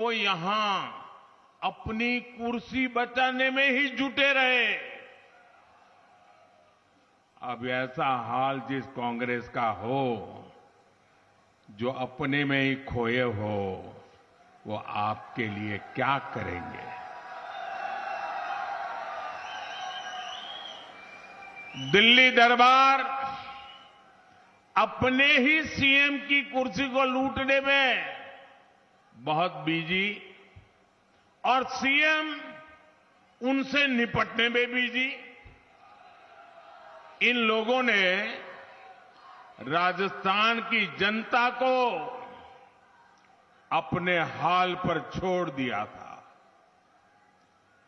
वो यहां अपनी कुर्सी बचाने में ही जुटे रहे। अब ऐसा हाल जिस कांग्रेस का हो, जो अपने में ही खोए हो, वो आपके लिए क्या करेंगे? दिल्ली दरबार अपने ही सीएम की कुर्सी को लूटने में बहुत बिजी और सीएम उनसे निपटने में बिजी। इन लोगों ने राजस्थान की जनता को अपने हाल पर छोड़ दिया था।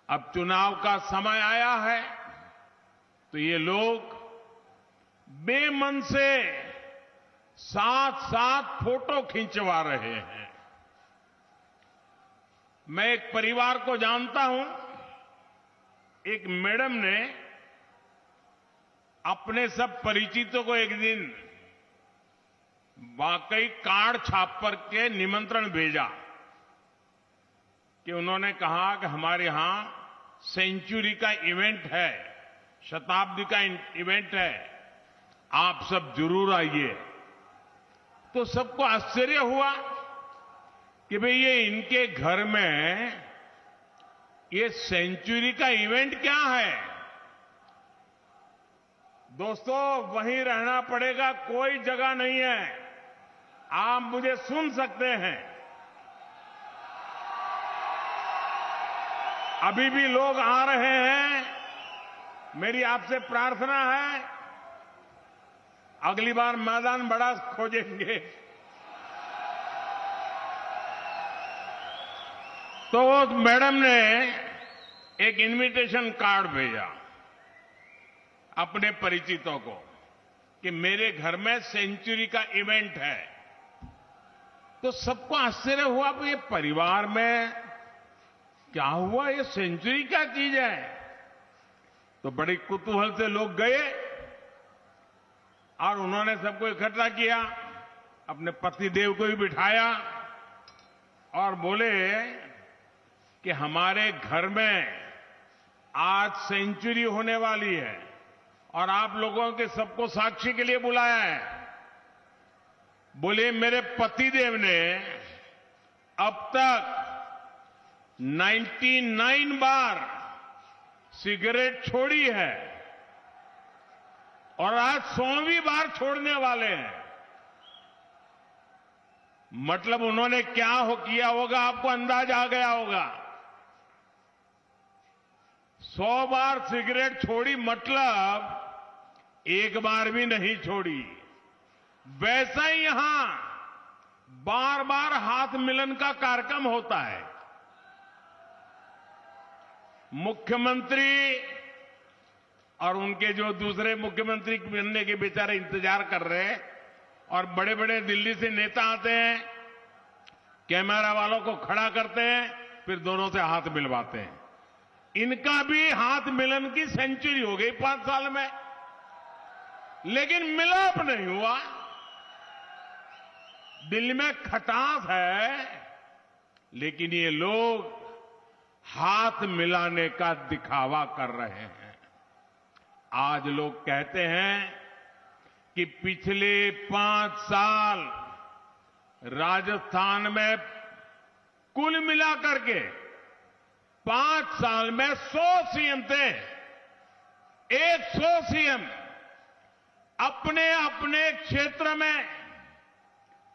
अब चुनाव का समय आया है तो ये लोग बेमन से साथ साथ फोटो खिंचवा रहे हैं। मैं एक परिवार को जानता हूं। एक मैडम ने अपने सब परिचितों को एक दिन वाकई कार्ड छाप पर के निमंत्रण भेजा कि उन्होंने कहा कि हमारे यहां सेंचुरी का इवेंट है, शताब्दी का इवेंट है, आप सब जरूर आइए। तो सबको आश्चर्य हुआ कि भाई ये इनके घर में ये सेंचुरी का इवेंट क्या है। दोस्तों, वहीं रहना पड़ेगा, कोई जगह नहीं है। आप मुझे सुन सकते हैं। अभी भी लोग आ रहे हैं। मेरी आपसे प्रार्थना है, अगली बार मैदान बड़ा खोजेंगे तो उस मैडम ने एक इनविटेशन कार्ड भेजा अपने परिचितों को कि मेरे घर में सेंचुरी का इवेंट है। तो सबको आश्चर्य हुआ कि ये परिवार में क्या हुआ, ये सेंचुरी क्या चीज है। तो बड़ी कुतूहल से लोग गए और उन्होंने सबको इकट्ठा किया, अपने पतिदेव को भी बिठाया और बोले कि हमारे घर में आज सेंचुरी होने वाली है और आप लोगों के सबको साक्षी के लिए बुलाया है। बोले मेरे पतिदेव ने अब तक 99 बार सिगरेट छोड़ी है और आज 100वीं बार छोड़ने वाले हैं। मतलब उन्होंने क्या किया होगा, आपको अंदाज आ गया होगा। 100 बार सिगरेट छोड़ी मतलब एक बार भी नहीं छोड़ी। वैसा ही यहां बार बार हाथ मिलन का कार्यक्रम होता है। मुख्यमंत्री और उनके जो दूसरे मुख्यमंत्री बनने के बेचारे इंतजार कर रहे हैं और बड़े बड़े दिल्ली से नेता आते हैं, कैमरा वालों को खड़ा करते हैं, फिर दोनों से हाथ मिलवाते हैं। इनका भी हाथ मिलन की सेंचुरी हो गई 5 साल में, लेकिन मिलाप नहीं हुआ। दिल में खटास है, लेकिन ये लोग हाथ मिलाने का दिखावा कर रहे हैं। आज लोग कहते हैं कि पिछले 5 साल राजस्थान में कुल मिलाकर के 5 साल में 100 सीएम थे। 100 सीएम अपने अपने क्षेत्र में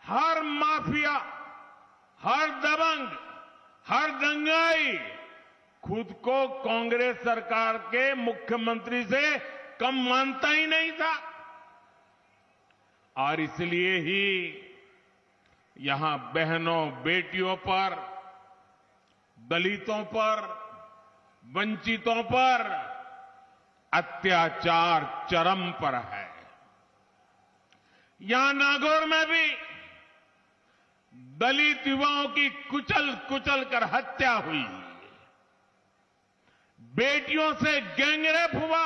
हर माफिया, हर दबंग, हर दंगाई खुद को कांग्रेस सरकार के मुख्यमंत्री से कम मानता ही नहीं था। और इसलिए ही यहां बहनों बेटियों पर, दलितों पर, वंचितों पर अत्याचार चरम पर है। यहां नागौर में भी दलित युवाओं की कुचल कुचल कर हत्या हुई, बेटियों से गैंगरेप हुआ।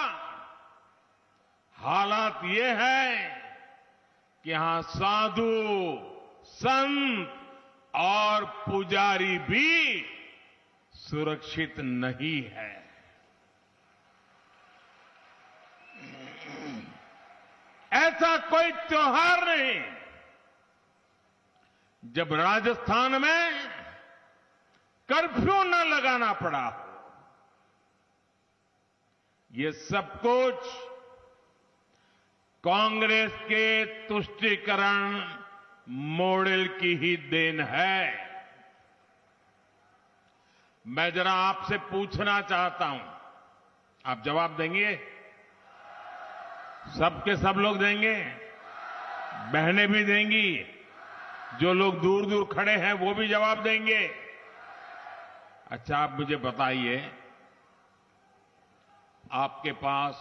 हालात ये है कि यहां साधु, संत, और पुजारी भी सुरक्षित नहीं है। ऐसा कोई त्योहार नहीं जब राजस्थान में कर्फ्यू न लगाना पड़ा हो। ये सब कुछ कांग्रेस के तुष्टीकरण मॉडल की ही देन है। मैं जरा आपसे पूछना चाहता हूं, आप जवाब देंगे? सबके सब लोग देंगे? बहनें भी देंगी? जो लोग दूर दूर खड़े हैं वो भी जवाब देंगे? अच्छा, आप मुझे बताइए, आपके पास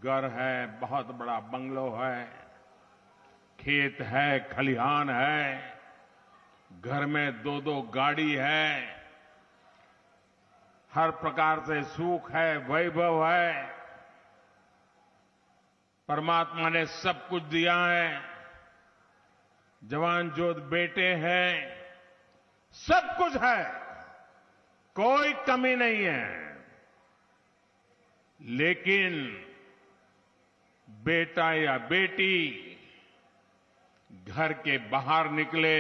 घर है, बहुत बड़ा बंगलो है, खेत है, खलिहान है, घर में दो दो गाड़ी है, हर प्रकार से सुख है, वैभव है, परमात्मा ने सब कुछ दिया है, जवान जोध बेटे हैं, सब कुछ है, कोई कमी नहीं है। लेकिन बेटा या बेटी घर के बाहर निकले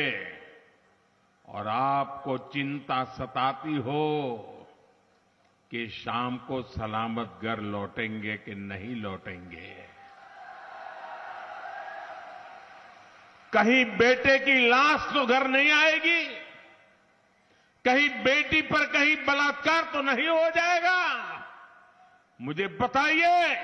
और आपको चिंता सताती हो कि शाम को सलामत घर लौटेंगे कि नहीं लौटेंगे। कहीं बेटे की लाश तो घर नहीं आएगी, कहीं बेटी पर कहीं बलात्कार तो नहीं हो जाएगा। मुझे बताइए,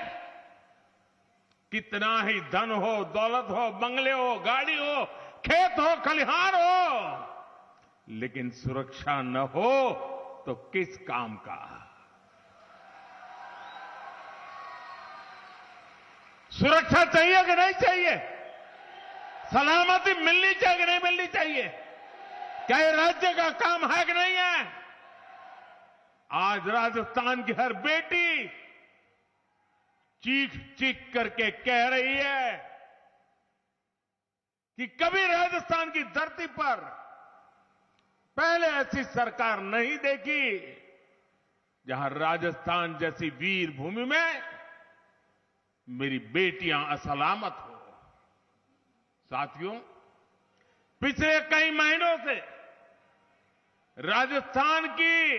कितना ही धन हो, दौलत हो, बंगले हो, गाड़ी हो, खेत हो, खलिहान हो, लेकिन सुरक्षा न हो तो किस काम का? सुरक्षा चाहिए कि नहीं चाहिए? सलामती मिलनी चाहिए कि नहीं मिलनी चाहिए? क्या ये राज्य का काम है कि नहीं है? आज राजस्थान की हर बेटी चीख चीख करके कह रही है कि कभी राजस्थान की धरती पर पहले ऐसी सरकार नहीं देखी जहां राजस्थान जैसी वीर भूमि में मेरी बेटियां असलामत हो। साथियों, पिछले कई महीनों से राजस्थान की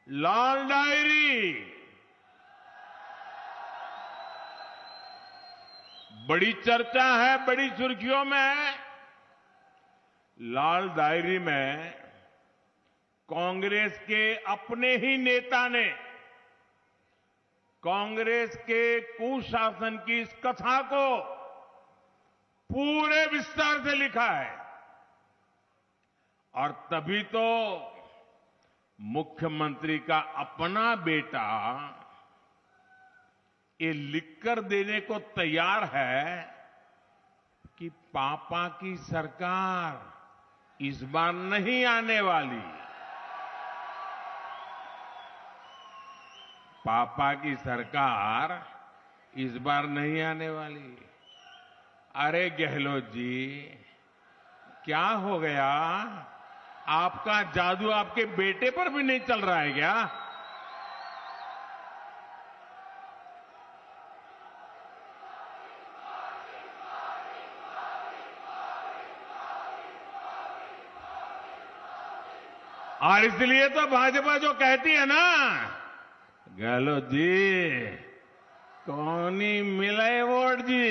लाल डायरी बड़ी चर्चा है, बड़ी सुर्खियों में है। लाल डायरी में कांग्रेस के अपने ही नेता ने कांग्रेस के कुशासन की इस कथा को पूरे विस्तार से लिखा है। और तभी तो मुख्यमंत्री का अपना बेटा ये लिखकर देने को तैयार है कि पापा की सरकार इस बार नहीं आने वाली। पापा की सरकार इस बार नहीं आने वाली। अरे गहलोत जी, क्या हो गया? आपका जादू आपके बेटे पर भी नहीं चल रहा है क्या? और इसलिए तो भाजपा जो कहती है ना, गहलोत जी कौनी मिले वोट जी,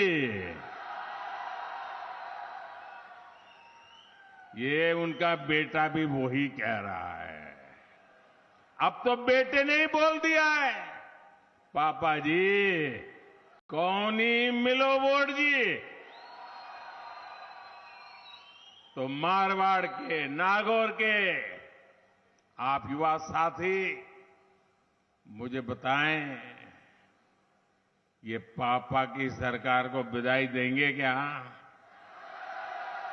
ये उनका बेटा भी वही कह रहा है। अब तो बेटे ने ही बोल दिया है, पापा जी कौनी मिलो वोट जी। तो मारवाड़ के, नागौर के आप युवा साथी मुझे बताएं, ये पापा की सरकार को विदाई देंगे क्या?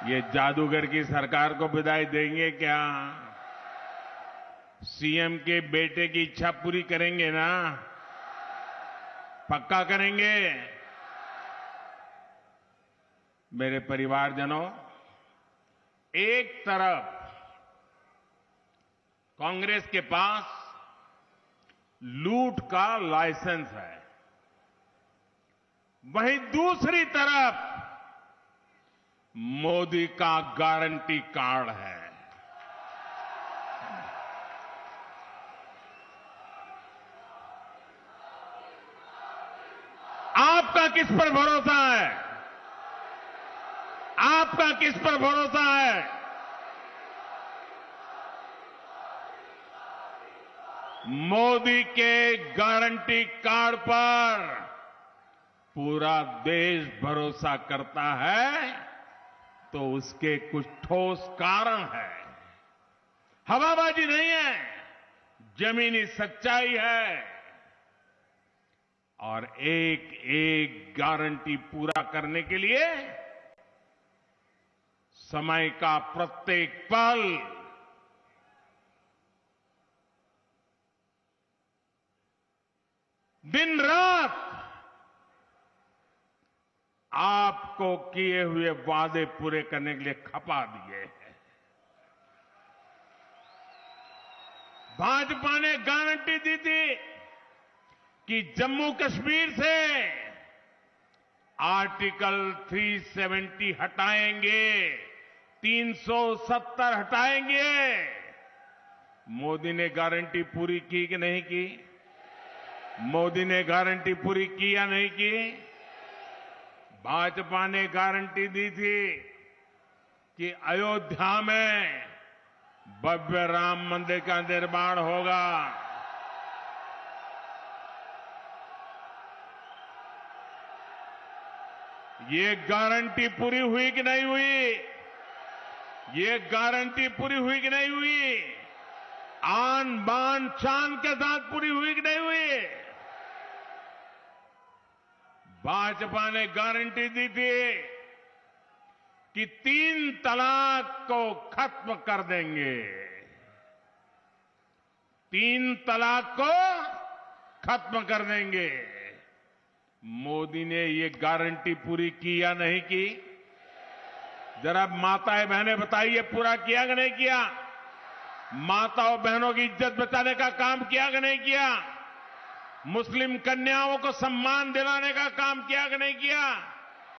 ये जादूगर की सरकार को विदाई देंगे क्या? सीएम के बेटे की इच्छा पूरी करेंगे ना? पक्का करेंगे? मेरे परिवारजनों, एक तरफ कांग्रेस के पास लूट का लाइसेंस है, वहीं दूसरी तरफ मोदी का गारंटी कार्ड है। आपका किस पर भरोसा है? आपका किस पर भरोसा है? मोदी के गारंटी कार्ड पर पूरा देश भरोसा करता है, तो उसके कुछ ठोस कारण है। हवाबाजी नहीं है, जमीनी सच्चाई है। और एक एक गारंटी पूरा करने के लिए समय का प्रत्येक पल दिन रात आपको किए हुए वादे पूरे करने के लिए खपा दिए हैं। भाजपा ने गारंटी दी थी कि जम्मू कश्मीर से आर्टिकल 370 हटाएंगे, 370 हटाएंगे। मोदी ने गारंटी पूरी की कि नहीं की? मोदी ने गारंटी पूरी की या नहीं की? भाजपा ने गारंटी दी थी कि अयोध्या में भव्य राम मंदिर का निर्माण होगा। ये गारंटी पूरी हुई कि नहीं हुई? ये गारंटी पूरी हुई कि नहीं हुई? आन बान शान के साथ पूरी हुई कि नहीं हुई? भाजपा ने गारंटी दी थी कि 3 तलाक को खत्म कर देंगे। 3 तलाक को खत्म कर देंगे। मोदी ने ये गारंटी पूरी की या नहीं की? जरा माताएं बहनें बताइए, पूरा किया कि नहीं किया? माताओं बहनों की इज्जत बचाने का काम किया कि नहीं किया? मुस्लिम कन्याओं को सम्मान दिलाने का काम किया कि नहीं किया?